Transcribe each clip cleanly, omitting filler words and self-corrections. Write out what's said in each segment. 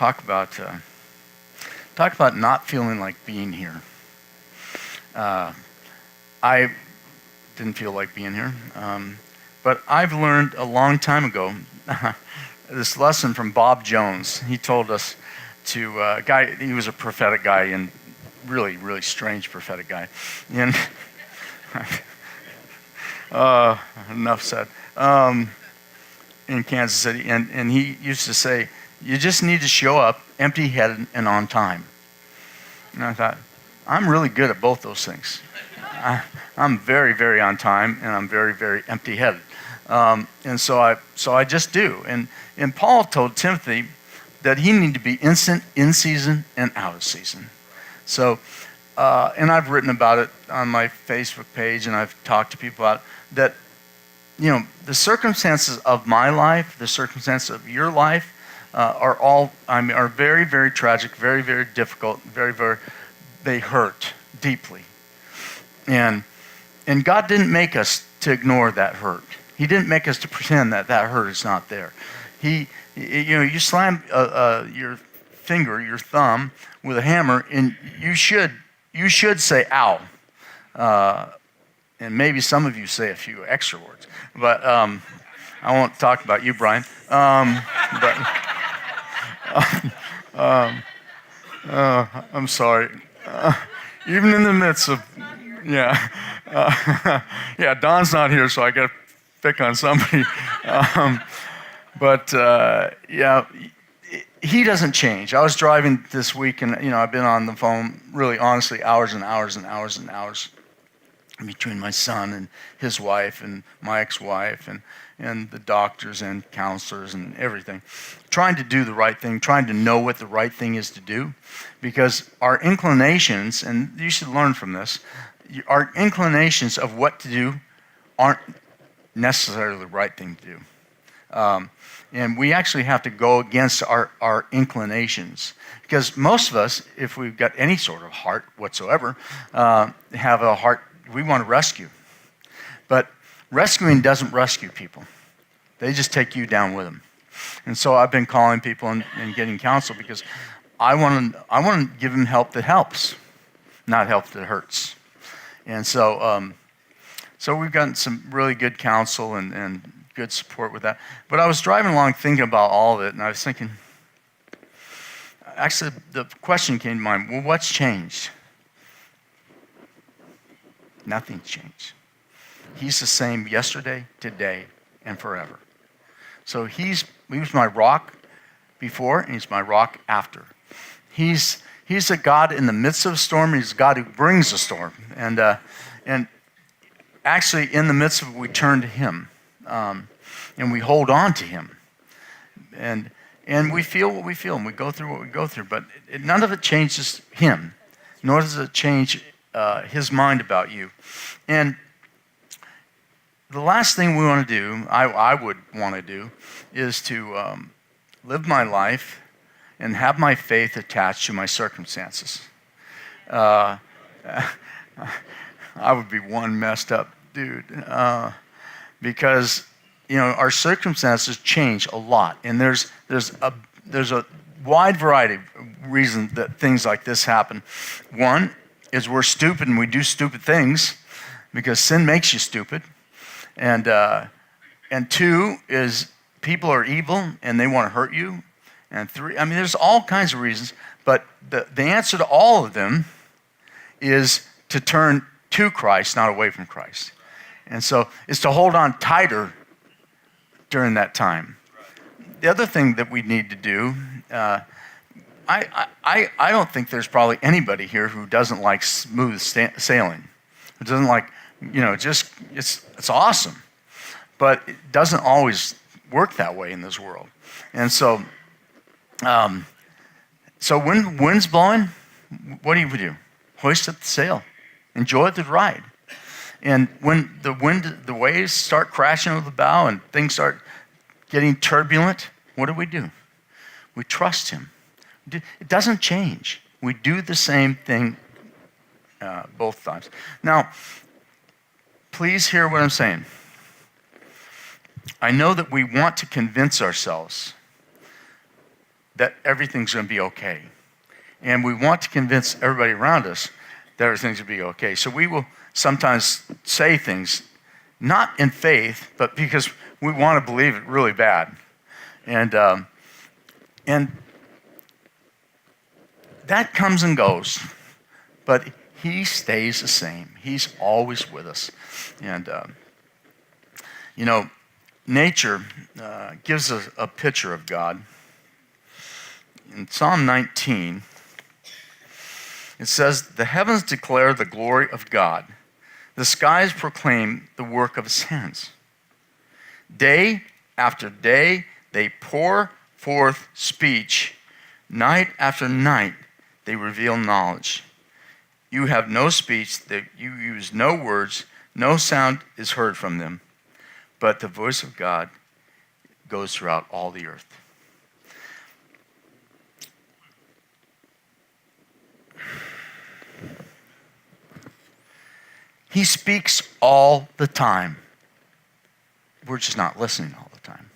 talk about not feeling like being here. I didn't feel like being here, but I've learned a long time ago this lesson from Bob Jones. He told us to guy. He was a prophetic guy, and really, really strange prophetic guy. And enough said. In Kansas City, and he used to say, "You just need to show up empty-headed and on time." And I thought, I'm really good at both those things. I'm very, very on time, and I'm very, very empty-headed. And so I just do. And Paul told Timothy that he needed to be instant, in season, and out of season. So, and I've written about it on my Facebook page, and I've talked to people about it, that, you know, the circumstances of my life, the circumstances of your life, are very, very tragic, very, very difficult, they hurt deeply. And God didn't make us to ignore that hurt. He didn't make us to pretend that hurt is not there. You slam your finger, your thumb, with a hammer, and you should say "ow," and maybe some of you say a few extra words. But I won't talk about you, Brian. I'm sorry. Even in the midst of, Don's not here, so I got to pick on somebody. He doesn't change. I was driving this week, and I've been on the phone, really, honestly, hours and hours and hours and hours between my son and his wife and my ex-wife and the doctors and counselors and everything, trying to do the right thing, trying to know what the right thing is to do, because our inclinations, and you should learn from this, our inclinations of what to do aren't necessarily the right thing to do. And we actually have to go against our inclinations, because most of us, if we've got any sort of heart whatsoever, have a heart we want to rescue. But rescuing doesn't rescue people. They just take you down with them. And so I've been calling people and getting counsel, because I want to give them help that helps, not help that hurts. And so we've gotten some really good counsel and good support with that. But I was driving along thinking about all of it, and I was thinking, actually the question came to mind, well, what's changed? Nothing's changed. He's the same yesterday, today, and forever. So he was my rock before, and he's my rock after. He's a God in the midst of a storm. He's a God who brings a storm. And actually, in the midst of it, we turn to him. And we hold on to him. And we feel what we feel, and we go through what we go through. But none of it changes him, nor does it change his mind about you. And the last thing we want to do, I would want to do, is to live my life and have my faith attached to my circumstances. I would be one messed up dude, because our circumstances change a lot, and there's a wide variety of reasons that things like this happen. One is we're stupid and we do stupid things because sin makes you stupid. And two is people are evil and they want to hurt you. And three, there's all kinds of reasons, but the answer to all of them is to turn to Christ, not away from Christ. And so it's to hold on tighter during that time. The other thing that we need to do, I don't think there's probably anybody here who doesn't like smooth sailing, who doesn't like, it's awesome, but it doesn't always work that way in this world. And so when wind's blowing, what do? Hoist up the sail, enjoy the ride. And when the waves start crashing over the bow and things start getting turbulent, what do? We trust him. It doesn't change. We do the same thing both times. Now, please hear what I'm saying. I know that we want to convince ourselves that everything's going to be okay. And we want to convince everybody around us that everything's going to be okay. So we will sometimes say things not in faith, but because we want to believe it really bad. And that comes and goes, but he stays the same. He's always with us. And, nature gives us a picture of God. In Psalm 19, it says, "The heavens declare the glory of God. The skies proclaim the work of his hands. Day after day they pour forth speech. Night after night they reveal knowledge. You have no speech, you use no words, no sound is heard from them. But the voice of God goes throughout all the earth." He speaks all the time. We're just not listening all the time.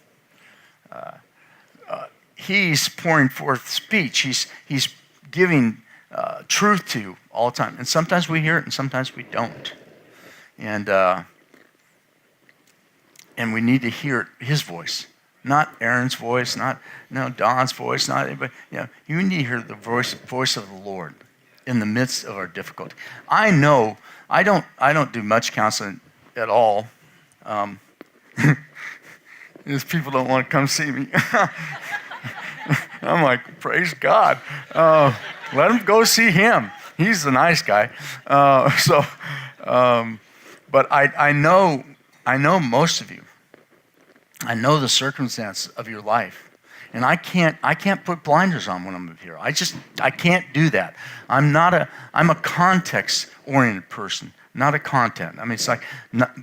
He's pouring forth speech. He's giving truth to you all the time. And sometimes we hear it and sometimes we don't. And we need to hear his voice. Not Aaron's voice, not Don's voice, not anybody. You need to hear the voice of the Lord in the midst of our difficulty. I know I don't do much counseling at all. Because people don't want to come see me. I'm like, praise God. Let him go see him. He's the nice guy. But I know most of you. I know the circumstance of your life. And I can't put blinders on when I'm up here. I can't do that. I'm a context-oriented person, not a content. I mean, it's like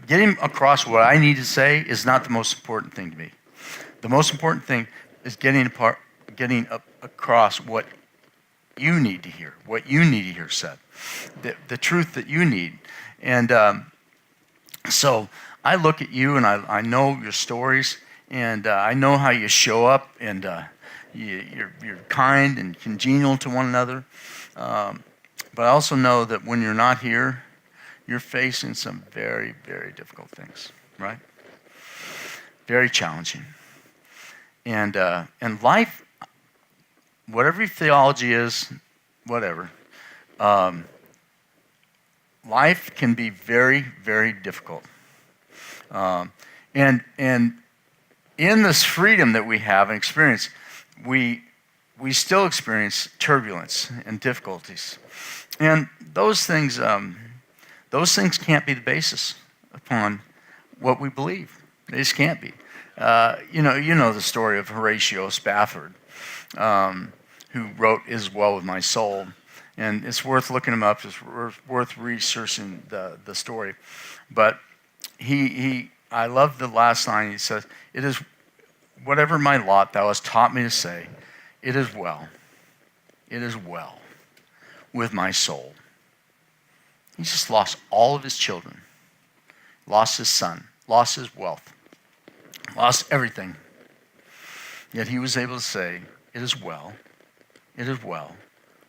getting across what I need to say is not the most important thing to me. The most important thing is getting across what you need to hear, what you need to hear said, the truth that you need. And so I look at you and I know your stories. And I know how you show up, and you're kind and congenial to one another. But I also know that when you're not here, you're facing some very, very difficult things, right? Very challenging. And life, whatever your theology is, whatever, life can be very, very difficult. And in this freedom that we have and experience, we still experience turbulence and difficulties. And those things can't be the basis upon what we believe. They just can't be. You know the story of Horatio Spafford, who wrote "Is Well With My Soul," and it's worth looking him up. It's worth researching the story. But I love the last line. He says, "It is whatever my lot thou hast taught me to say, it is well with my soul." He just lost all of his children, lost his son, lost his wealth, lost everything. Yet he was able to say, it is well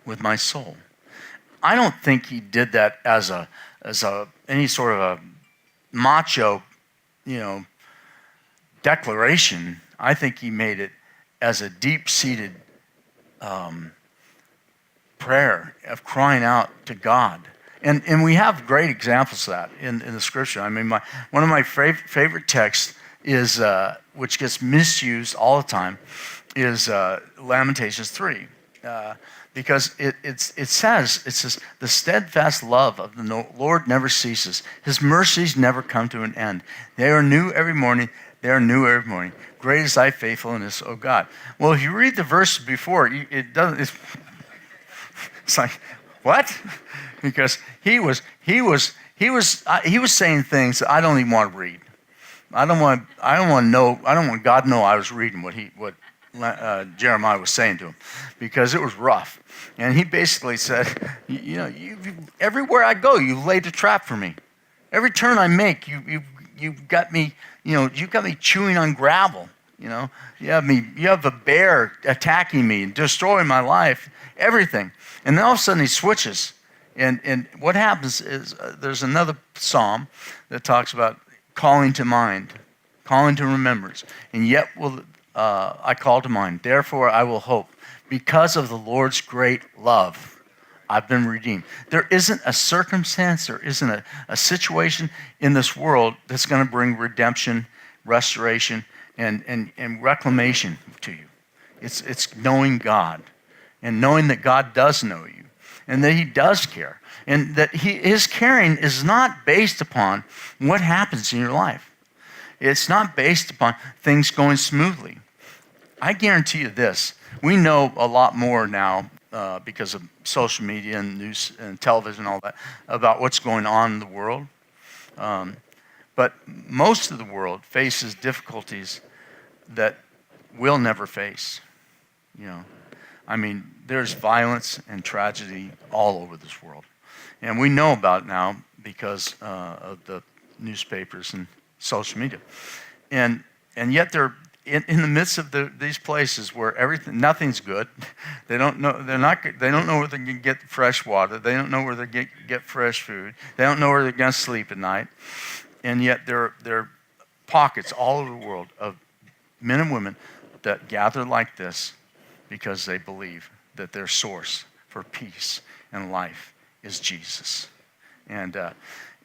with my soul. I don't think he did that as any sort of a macho, declaration. I think he made it as a deep-seated prayer of crying out to God. And we have great examples of that in the scripture. I mean, one of my favorite texts is, which gets misused all the time, is Lamentations 3. Because it says, the steadfast love of the Lord never ceases. His mercies never come to an end. They are new every morning. They are new every morning. Great is thy faithfulness, O God. Well, if you read the verse before, it doesn't. It's like, what? Because he was saying things that I don't even want to read. I don't want God to know I was reading what Jeremiah was saying to him, because it was rough. And he basically said, everywhere I go, you've laid a trap for me. Every turn I make, you've got me, you've got me chewing on gravel. You know, you have a bear attacking me and destroying my life, everything. And then all of a sudden he switches. And what happens is there's another psalm that talks about calling to mind, calling to remembrance. And yet will I call to mind. Therefore I will hope. Because of the Lord's great love, I've been redeemed. There isn't a circumstance, there isn't a situation in this world that's going to bring redemption, restoration, and reclamation to you. It's knowing God and knowing that God does know you and that he does care and that his caring is not based upon what happens in your life. It's not based upon things going smoothly. I guarantee you this. We know a lot more now because of social media and news and television and all that about what's going on in the world. But most of the world faces difficulties that we'll never face. You know, I mean, there's violence and tragedy all over this world. And we know about it now because of the newspapers and social media. And yet they're in the midst of these places where nothing's good. They don't know. They don't know where they can get fresh water. They don't know where they get fresh food. They don't know where they're going to sleep at night. And yet there are pockets all over the world of men and women that gather like this because they believe that their source for peace and life is Jesus. And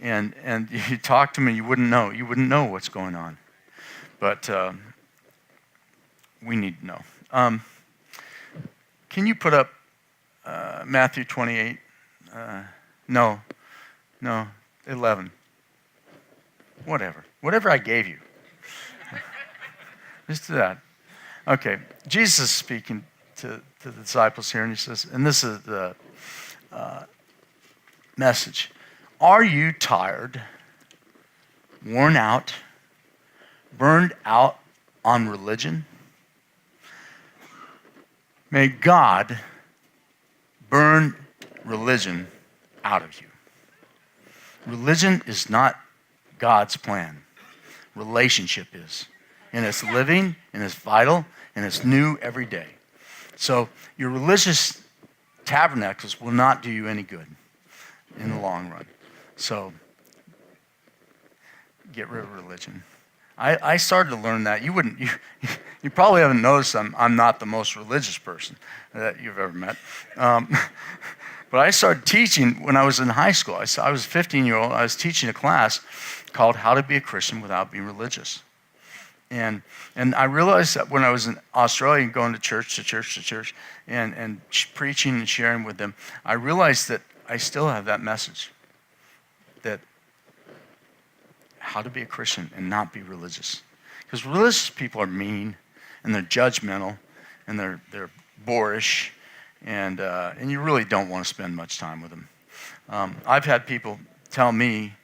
you talk to me, you wouldn't know. You wouldn't know what's going on. But we need to know. Can you put up Matthew 28? No, 11. Whatever I gave you. Just do that. Okay, Jesus is speaking to the disciples here, and he says, and this is the message. Are you tired, worn out, burned out on religion? May God burn religion out of you. Religion is not God's plan. Relationship is. And it's living, and it's vital, and it's new every day. So your religious tabernacles will not do you any good in the long run. So get rid of religion. I started to learn that. You probably haven't noticed I'm not the most religious person that you've ever met. But I started teaching when I was in high school. I was a 15-year-old. I was teaching a class called How to Be a Christian Without Being Religious. And I realized that when I was in Australia going to church, and preaching and sharing with them, I realized that I still have that message, that how to be a Christian and not be religious. Because religious people are mean, and they're judgmental, and they're boorish, and you really don't want to spend much time with them. I've had people tell me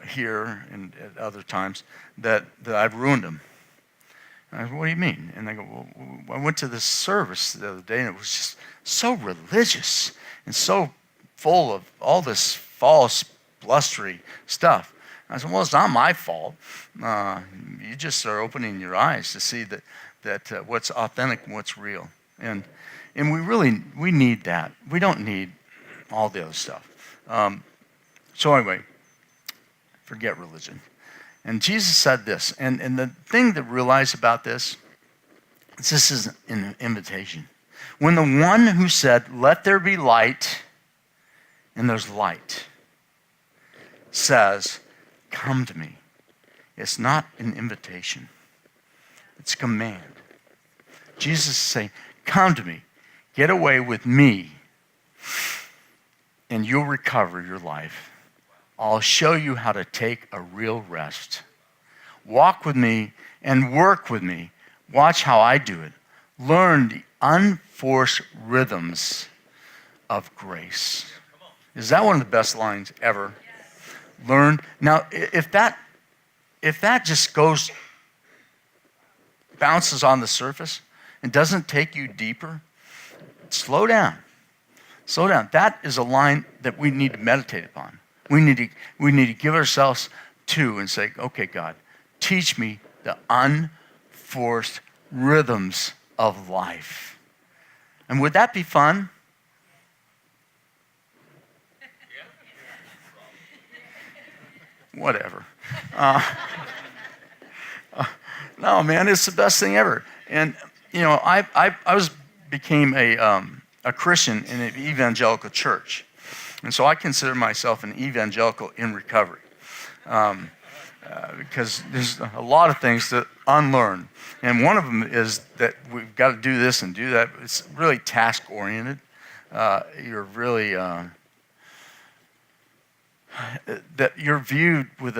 here and at other times that I've ruined them. And I said, what do you mean? And they go, well, I went to this service the other day, and it was just so religious and so full of all this false, blustery stuff. I said, well, it's not my fault. You just are opening your eyes to see that what's authentic and what's real. And we need that. We don't need all the other stuff. So anyway, forget religion. And Jesus said this, and the thing to realize about this is an invitation. When the one who said, let there be light, and there's light, says, come to me, it's not an invitation. It's a command. Jesus is saying, come to me, get away with me, and you'll recover your life. I'll show you how to take a real rest. Walk with me and work with me. Watch how I do it. Learn the unforced rhythms of grace. Is that one of the best lines ever? Learn. Now, if that just bounces on the surface and doesn't take you deeper, slow down. Slow down. That is a line that we need to meditate upon. We need to give ourselves to and say, okay, God, teach me the unforced rhythms of life. And would that be fun? Whatever. No, man, it's the best thing ever. And I became a Christian in an evangelical church, and so I consider myself an evangelical in recovery, because there's a lot of things to unlearn, and one of them is that we've got to do this and do that. It's really task oriented. You're really that you're viewed with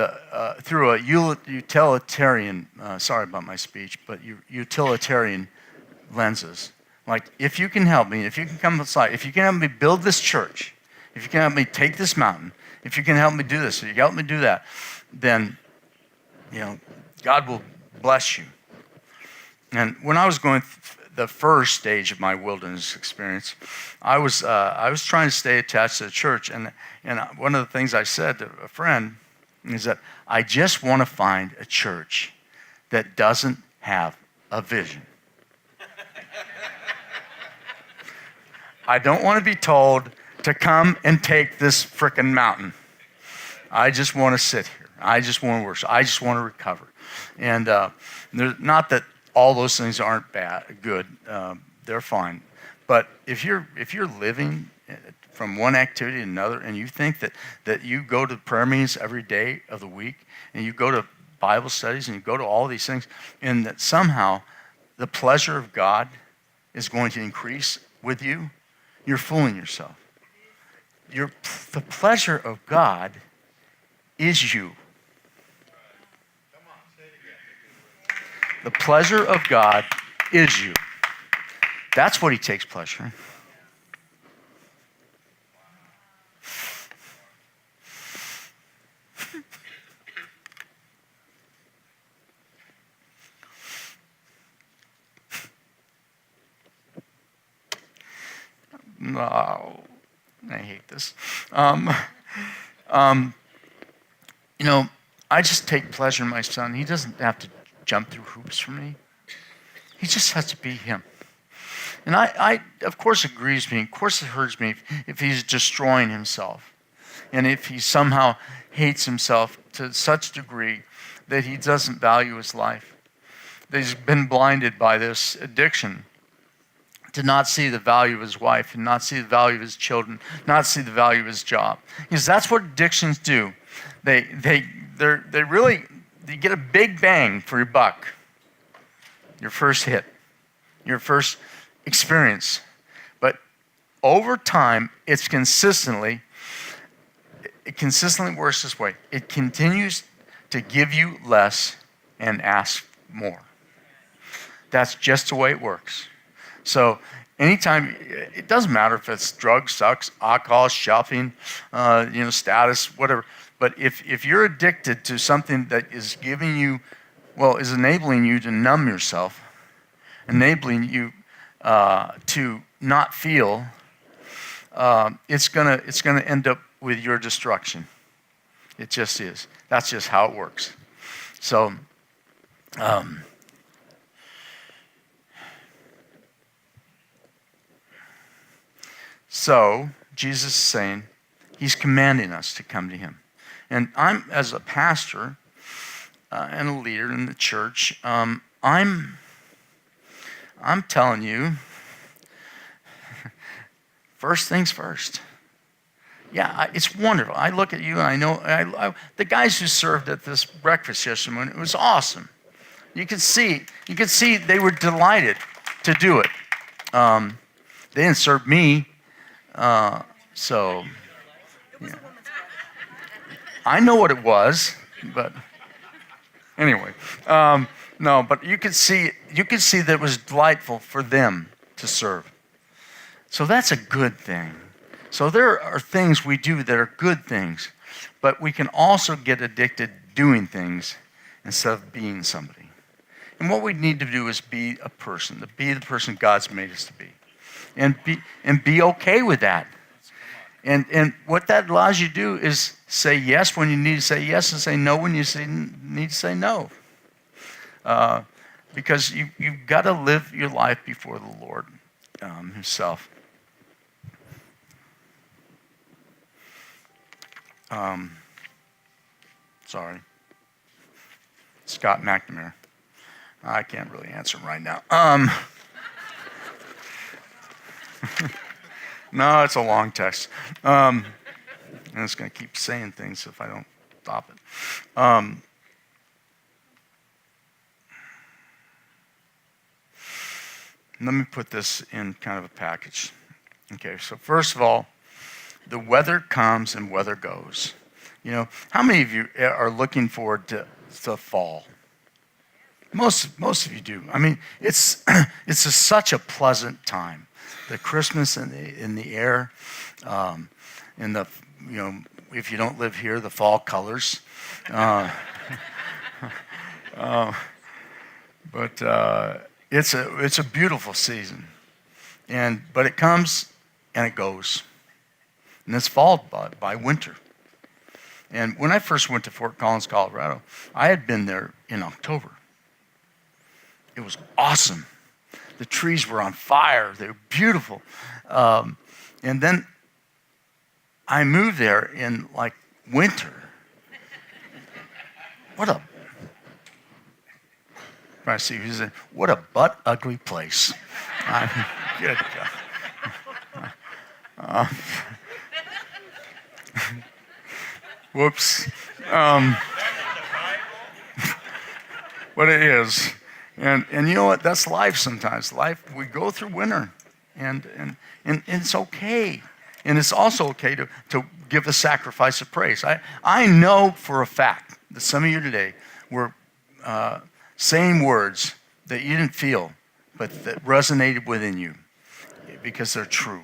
through a utilitarian. Sorry about my speech, but utilitarian lenses. Like, if you can help me, if you can come aside, if you can help me build this church, if you can help me take this mountain, if you can help me do this, if you can help me do that, then God will bless you. And when I was going the first stage of my wilderness experience, I was trying to stay attached to the church, and one of the things I said to a friend is that I just want to find a church that doesn't have a vision. I don't want to be told to come and take this frickin' mountain. I just want to sit here. I just want to worship. I just want to recover. And not that all those things aren't good. They're fine. But if you're living from one activity to another, and you think that you go to prayer meetings every day of the week, and you go to Bible studies, and you go to all these things, and that somehow the pleasure of God is going to increase with you, you're fooling yourself. The pleasure of God is you. The pleasure of God is you. That's what he takes pleasure in. No, I hate this. I just take pleasure in my son. He doesn't have to jump through hoops for me. He just has to be him. And I of course, it grieves me. Of course, it hurts me if he's destroying himself. And if he somehow hates himself to such degree that he doesn't value his life. That he's been blinded by this addiction to not see the value of his wife, and not see the value of his children, not see the value of his job. Because that's what addictions do. They really get a big bang for your buck. Your first hit, your first experience. But over time, it consistently works this way. It continues to give you less and ask more. That's just the way it works. So anytime, it doesn't matter if it's drugs, sex, alcohol, shopping, status, whatever. But if you're addicted to something that is giving you, is enabling you to numb yourself, enabling you to not feel, it's gonna end up with your destruction. It just is. That's just how it works. So. So, Jesus is saying, he's commanding us to come to him. And I'm, as a pastor and a leader in the church, I'm telling you, first things first. Yeah, it's wonderful. I look at you and I know, the guys who served at this breakfast yesterday, it was awesome. You could see they were delighted to do it. They didn't serve me. Yeah. I know what it was, but anyway, no. But you could see that it was delightful for them to serve. So that's a good thing. So there are things we do that are good things, but we can also get addicted doing things instead of being somebody. And what we need to do is be a person, to be the person God's made us to be. And be okay with that. And what that allows you to do is say yes when you need to say yes, and say no when you need to say no. because you've got to live your life before the Lord himself. Sorry. Scott McNamara. I can't really answer him right now. No, it's a long text. And it's going to keep saying things if I don't stop it. Let me put this in kind of a package. Okay, so first of all, the weather comes and weather goes. You know, how many of you are looking forward to fall? Most of you do. I mean, it's such a pleasant time. The Christmas in the air, in the, you know, if you don't live here, the fall colors. But it's a beautiful season, but it comes and it goes, and it's followed by winter. And when I first went to Fort Collins, Colorado, I had been there in October. It was awesome. The trees were on fire. They were beautiful. And then I moved there in like winter. I see who's in. What a butt ugly place. Good God. Whoops. But it is. And you know what? That's life sometimes. Life, we go through winter. And it's okay. And it's also okay to give the sacrifice of praise. I know for a fact that some of you today were saying words that you didn't feel, but that resonated within you because they're true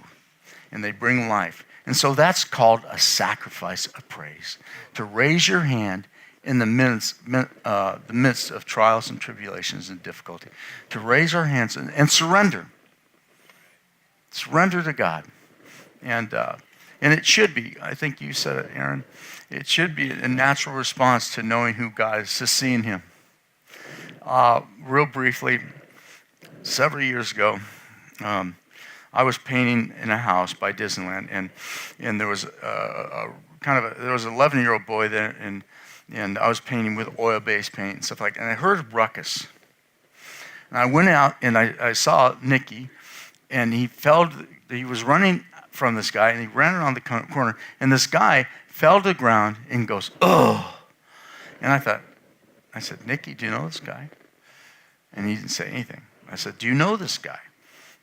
and they bring life. And so that's called a sacrifice of praise. To raise your hand in the midst of trials and tribulations and difficulty. To raise our hands and surrender. Surrender to God. And it should be, I think you said it, Aaron, it should be a natural response to knowing who God is, to seeing him. Real briefly, several years ago, I was painting in a house by Disneyland, and there was there was an 11-year-old boy there, and I was painting with oil-based paint and stuff like that, and I heard a ruckus. And I went out, and I saw Nicky, and he was running from this guy, and he ran around the corner, and this guy fell to the ground and goes, "Oh!" And I said, "Nicky, do you know this guy?" And he didn't say anything. I said, "Do you know this guy?"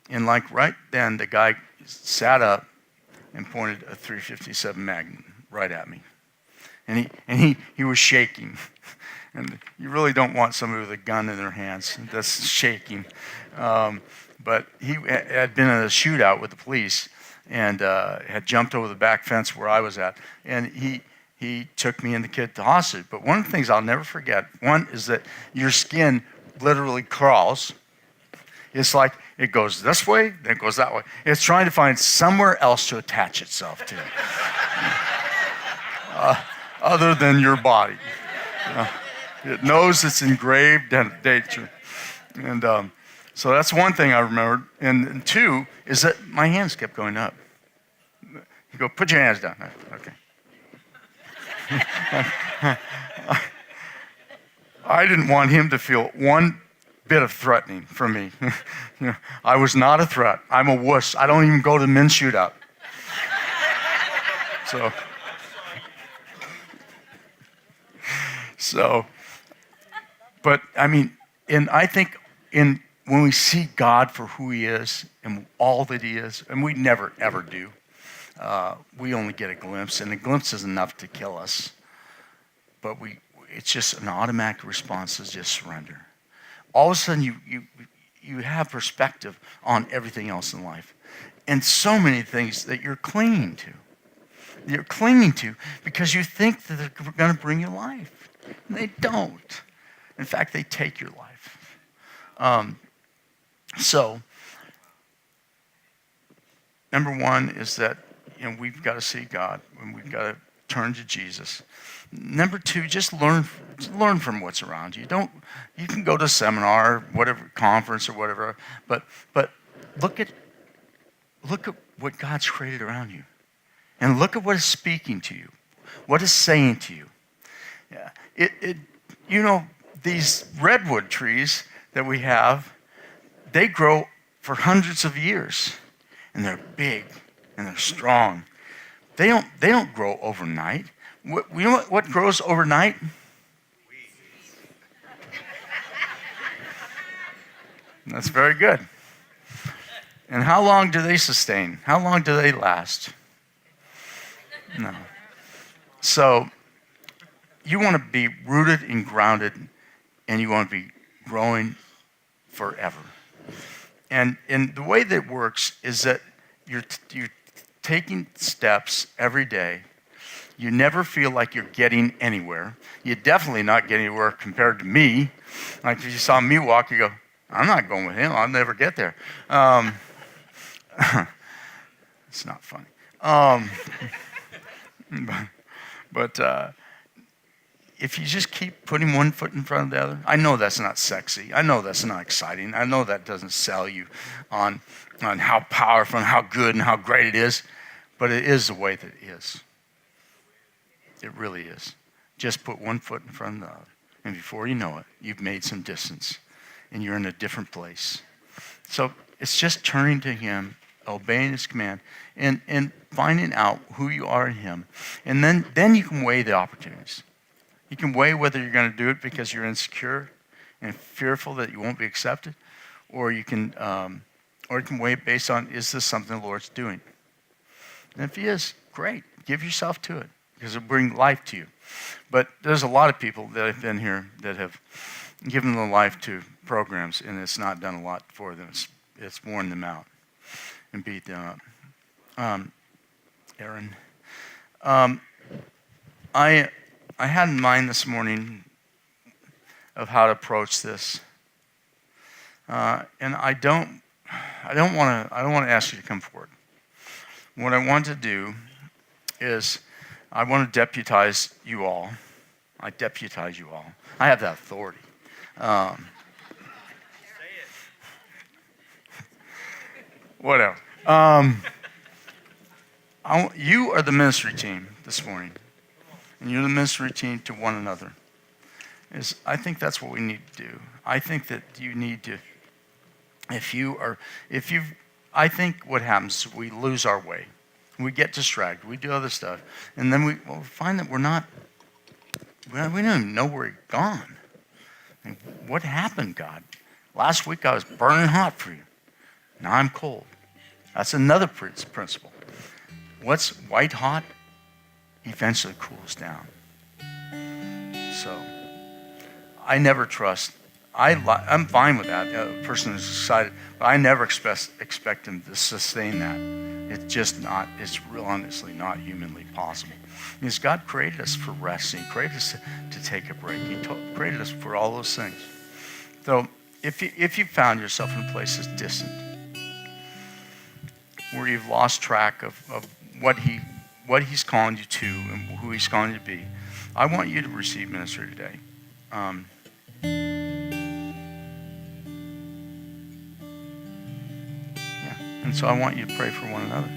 And like right then, the guy sat up and pointed a .357 Magnum right at me. And he was shaking. And you really don't want somebody with a gun in their hands that's shaking. But he had been in a shootout with the police and had jumped over the back fence where I was at. And he took me and the kid to hospital. But one of the things I'll never forget, one is that your skin literally crawls. It's like it goes this way, then it goes that way. It's trying to find somewhere else to attach itself to, other than your body. It knows it's engraved danger. And so that's one thing I remembered. And two is that my hands kept going up. You go, "Put your hands down." Okay. I didn't want him to feel one bit of threatening from me. I was not a threat. I'm a wuss. I don't even go to the men's shootout. But I mean, and I think when we see God for who he is and all that he is, and we never ever do, we only get a glimpse, and a glimpse is enough to kill us. But it's just an automatic response is just surrender. All of a sudden, you have perspective on everything else in life. And so many things that you're clinging to. You're clinging to because you think that they're going to bring you life. And they don't. In fact, they take your life. So, number one is that we've got to see God, and we've got to turn to Jesus. Number two, just learn from what's around you. You can go to a seminar, whatever, conference or whatever, but look at what God's created around you. And look at what is speaking to you, what is saying to you. Yeah, these redwood trees that we have, they grow for hundreds of years, and they're big and they're strong. They don't grow overnight. You know what grows overnight? That's very good. And how long do they sustain? How long do they last? No. So you want to be rooted and grounded, and you want to be growing forever. And the way that works is that you're taking steps every day. You never feel like you're getting anywhere. You're definitely not getting anywhere compared to me. Like if you saw me walk, you go, I'm not going with him. I'll never get there. It's not funny. But if you just keep putting one foot in front of the other, I know that's not sexy. I know that's not exciting. I know that doesn't sell you on how powerful and how good and how great it is, but it is the way that it is. It really is. Just put one foot in front of the other, and before you know it, you've made some distance, and you're in a different place. So it's just turning to Him, obeying His command, and finding out who you are in Him. And then you can weigh the opportunities. You can weigh whether you're going to do it because you're insecure and fearful that you won't be accepted, or you can weigh it based on, is this something the Lord's doing? And if He is, great. Give yourself to it because it'll bring life to you. But there's a lot of people that have been here that have given their life to programs, and it's not done a lot for them. It's worn them out and beat them up. Aaron, I had in mind this morning of how to approach this, and I don't want to ask you to come forward. What I want to do is I want to deputize you all. I deputize you all. I have that authority. Whatever. You are the ministry team this morning. And you're the ministry team to one another. I think that's what we need to do. I think that you need to, I think what happens is we lose our way. We get distracted. We do other stuff. And then we find that we don't even know where we've gone. And what happened, God? Last week I was burning hot for you. Now I'm cold. That's another principle. What's white hot eventually cools down. So I never trust. I'm fine with that. A person is excited, but I never expect them to sustain that. It's just not. It's real, honestly not humanly possible. Because God created us for rest. He created us to take a break. He created us for all those things. So if you found yourself in a place that's distant, where you've lost track of what He's calling you to and who He's calling you to be, I want you to receive ministry today. And so I want you to pray for one another.